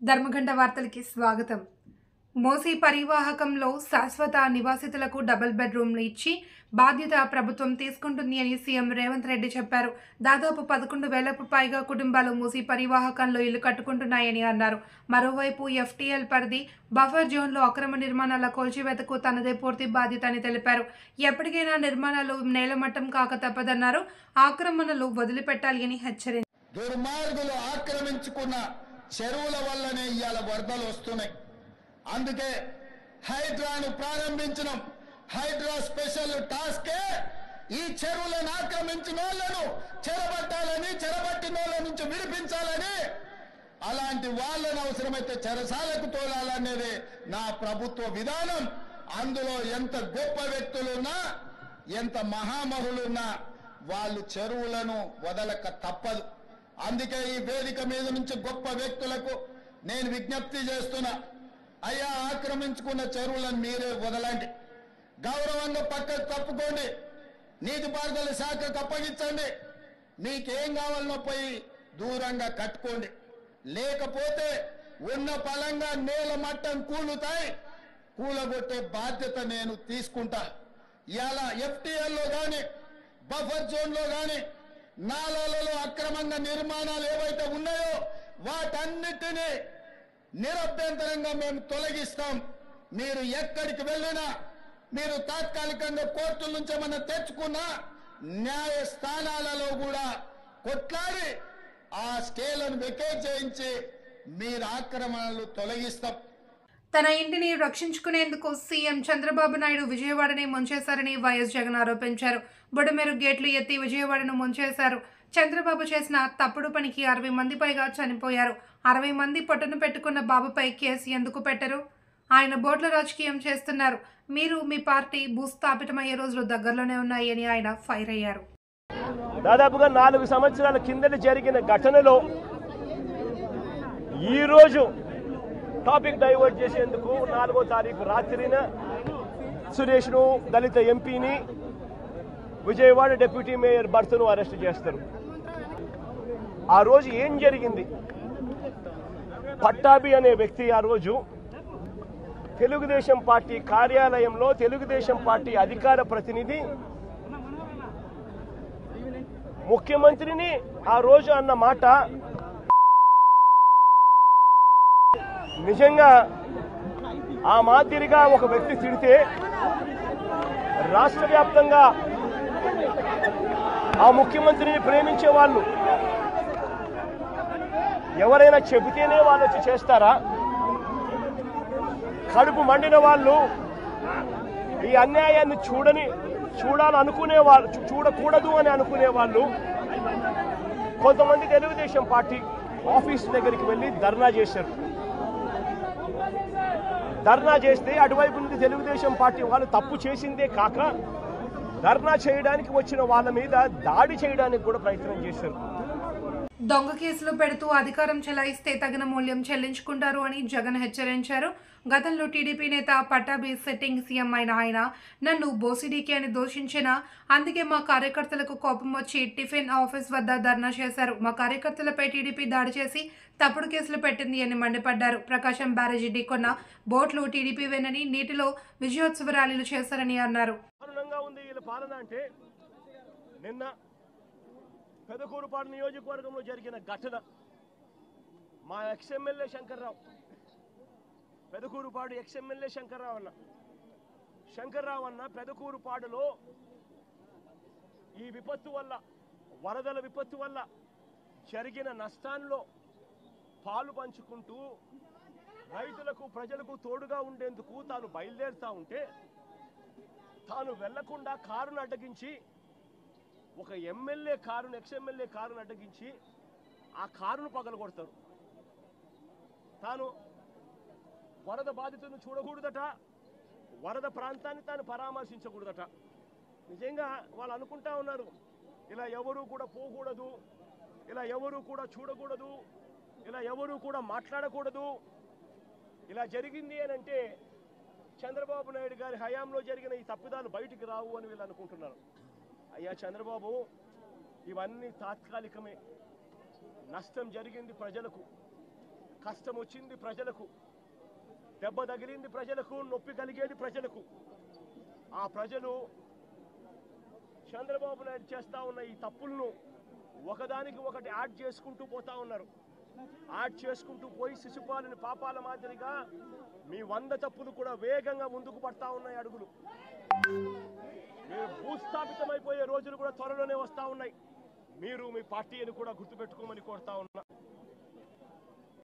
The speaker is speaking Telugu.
ధర్మగంట వార్తలకి స్వాగతం. మోసీ పరివాహకంలో శాశ్వత నివాసితులకు డబుల్ బెడ్రూమ్లు ఇచ్చి బాధ్యత ప్రభుత్వం తీసుకుంటుంది అని సీఎం రేవంత్ రెడ్డి చెప్పారు. దాదాపు 11,000కు పైగా కుటుంబాలు మూసీ పరివాహకంలో ఇల్లు కట్టుకుంటున్నాయని అన్నారు. మరోవైపు ఎఫ్టీఎల్ పరిధి బఫర్ జోన్లో అక్రమ నిర్మాణాల కూల్చివేతకు తనదే పూర్తి బాధ్యత అని తెలిపారు. ఎప్పటికైనా నిర్మాణాలు నేలమట్టం కాక తప్పదన్నారు. ఆక్రమణలు వదిలిపెట్టాలి అని హెచ్చరించారు. దుర్మార్గులు ఆక్రమించుకున్న చెరువుల వల్లనే ఇవాళ వరదలు వస్తున్నాయి. అందుకే హైడ్రాను ప్రారంభించడం. హైడ్రా స్పెషల్ టాస్కే ఈ చెరువులను ఆక్రమించిన వాళ్ళను చెరబట్టాలని, చెరబట్టిన వాళ్ళ నుంచి విడిపించాలని, అలాంటి వాళ్ళను అవసరమైతే చెరసాలకు తోలాలనేది నా ప్రభుత్వ విధానం. అందులో ఎంత గొప్ప వ్యక్తులున్నా, ఎంత మహామహులున్నా వాళ్ళు చెరువులను వదలక తప్పదు. అందుకే ఈ వేదిక మీద నుంచి గొప్ప వ్యక్తులకు నేను విజ్ఞప్తి చేస్తున్నా, అయ్యా ఆక్రమించుకున్న చెరువులను మీరే వదలండి, గౌరవంగా పక్కకు తప్పుకోండి, నీటిపారుదల శాఖకు అప్పగించండి, మీకేం కావాలనో పోయి దూరంగా కట్టుకోండి. లేకపోతే ఉన్న పలంగా నేల మట్టం కూలుతాయి, కూలగొట్టే బాధ్యత నేను తీసుకుంటా. ఇలా ఎఫ్టీఎల్లో కానీ బఫర్ జోన్లో కానీ నాలాలలో అక్రమంగా నిర్మాణాలు ఏవైతే ఉన్నాయో వాటన్నిటినీ నిరభ్యంతరంగా మేము తొలగిస్తాం. మీరు ఎక్కడికి వెళ్ళినా, మీరు తాత్కాలికంగా కోర్టుల నుంచి ఏమన్నా తెచ్చుకున్నా న్యాయస్థానాలలో కూడా కొట్లాడి ఆ స్కేలను వెకేట్ చేయించి మీరు ఆక్రమణలు తొలగిస్తాం. తన ఇంటిని రక్షించుకునేందుకు సీఎం చంద్రబాబు నాయుడు విజయవాడని ముంచేశారని వైఎస్ జగన్ ఆరోపించారు. బుడమేరు గేట్లు ఎత్తి విజయవాడను ముంచేశారు. చంద్రబాబు చేసిన తప్పుడు పనికి 60 మంది పైగా చనిపోయారు. 60 మంది పొట్టను పెట్టుకున్న బాబుపై కేసు ఎందుకు పెట్టరు? ఆయన బోట్ల రాజకీయం చేస్తున్నారు. మీరు మీ పార్టీ భూస్థాపితమయ్యే రోజులు దగ్గరలోనే ఉన్నాయి అని ఆయన ఫైర్ అయ్యారు. దాదాపుగా 4 సంవత్సరాల కిందట జరిగిన ఘటనలో ఈరోజు టాపిక్ డైవర్ట్ చేసేందుకు 4వ తారీఖు రాత్రిన సురేష్ను, దళిత ఎంపీని, విజయవాడ డిప్యూటీ మేయర్ భర్తను అరెస్ట్ చేస్తారు. ఆ రోజు ఏం జరిగింది? పట్టాభి అనే వ్యక్తి ఆ రోజు తెలుగుదేశం పార్టీ కార్యాలయంలో తెలుగుదేశం పార్టీ అధికార ప్రతినిధి ముఖ్యమంత్రిని ఆ రోజు అన్న మాట నిజంగా ఆ మాదిరిగా ఒక వ్యక్తి తిడితే రాష్ట్ర వ్యాప్తంగా ఆ ముఖ్యమంత్రిని ప్రేమించే వాళ్ళు ఎవరైనా చెబితేనే వాళ్ళు వచ్చి చేస్తారా? కడుపు మండిన వాళ్ళు, ఈ అన్యాయాన్ని చూడాలనుకునే వాళ్ళు, చూడకూడదు అని అనుకునే వాళ్ళు కొంతమంది తెలుగుదేశం పార్టీ ఆఫీస్ దగ్గరికి వెళ్ళి ధర్నా చేశారు. ధర్నా చేస్తే అటువైపు నుండి తెలుగుదేశం పార్టీ వాళ్ళు తప్పు చేసిందే కాక ధర్నా చేయడానికి వచ్చిన వాళ్ళ మీద దాడి చేయడానికి కూడా ప్రయత్నం చేశారు. దొంగ కేసులు పెడుతూ అధికారం చెలాయిస్తే తగిన మూల్యం చెల్లించుకుంటారు అని జగన్ హెచ్చరించారు. గతంలో టీడీపీ నేత పట్టాభి సిట్టింగ్ సీఎం అయిన ఆయన నన్ను బోసిడీకి అని దూషించిన, అందుకే మా కార్యకర్తలకు కోపం వచ్చి టిఫిన్ ఆఫీస్ వద్ద ధర్నా చేశారు. మా కార్యకర్తలపై టీడీపీ దాడి చేసి తప్పుడు కేసులు పెట్టింది అని మండిపడ్డారు. ప్రకాశం బ్యారేజీ ఢీకొన్న బోట్లు టీడీపీవేనని, నీటిలో విజయోత్సవ ర్యాలీలు చేశారని అన్నారు. నిన్న పెదకూరుపాడు నియోజకవర్గంలో జరిగిన ఘటన, మా ఎక్స్ఎమ్మెల్యే శంకర్రావు, పెదకూరుపాడు ఎక్స్ఎమ్మెల్యే శంకర్రావు అన్న పెదకూరుపాడులో ఈ విపత్తు వల్ల, వరదల విపత్తు వల్ల జరిగిన నష్టాల్లో పాలు పంచుకుంటూ రైతులకు, ప్రజలకు తోడుగా ఉండేందుకు తాను బయలుదేరుతా ఉంటే తాను వెళ్లకుండా కారును అడ్డగించి, ఒక ఎమ్మెల్యే కారును, ఎక్స్ఎమ్మెల్యే కారును అడ్డగించి ఆ కారును పగలగొడతారు. తాను వరద బాధితులను చూడకూడదట, వరద ప్రాంతాన్ని తాను పరామర్శించకూడదట. నిజంగా వాళ్ళు అనుకుంటా ఉన్నారు, ఇలా ఎవరూ కూడా పోకూడదు, ఇలా ఎవరూ కూడా చూడకూడదు, ఇలా ఎవరూ కూడా మాట్లాడకూడదు. ఇలా జరిగింది అని అంటే చంద్రబాబు నాయుడు గారి హయాంలో జరిగిన ఈ తప్పిదాలు బయటికి రావు అని వీళ్ళు అనుకుంటున్నారు. అయ్యా చంద్రబాబు, ఇవన్నీ తాత్కాలికమే. నష్టం జరిగింది ప్రజలకు, కష్టం వచ్చింది ప్రజలకు, దెబ్బ తగిలింది ప్రజలకు, నొప్పి కలిగేది ప్రజలకు. ఆ ప్రజలు చంద్రబాబు నాయుడు చేస్తా ఉన్న ఈ తప్పులను ఒకదానికి ఒకటి యాడ్ చేసుకుంటూ పోతా ఉన్నారు. యాడ్ చేసుకుంటూ పోయి శిశుపాలని పాపాల మాదిరిగా మీ 100 తప్పులు కూడా వేగంగా ముందుకు పడతా ఉన్నాయి అడుగులు. మీరు భూస్థాపితమైపోయే రోజులు కూడా త్వరలోనే వస్తా ఉన్నాయి. మీరు మీ పార్టీని కూడా గుర్తుపెట్టుకోమని కోరుతా ఉన్నా.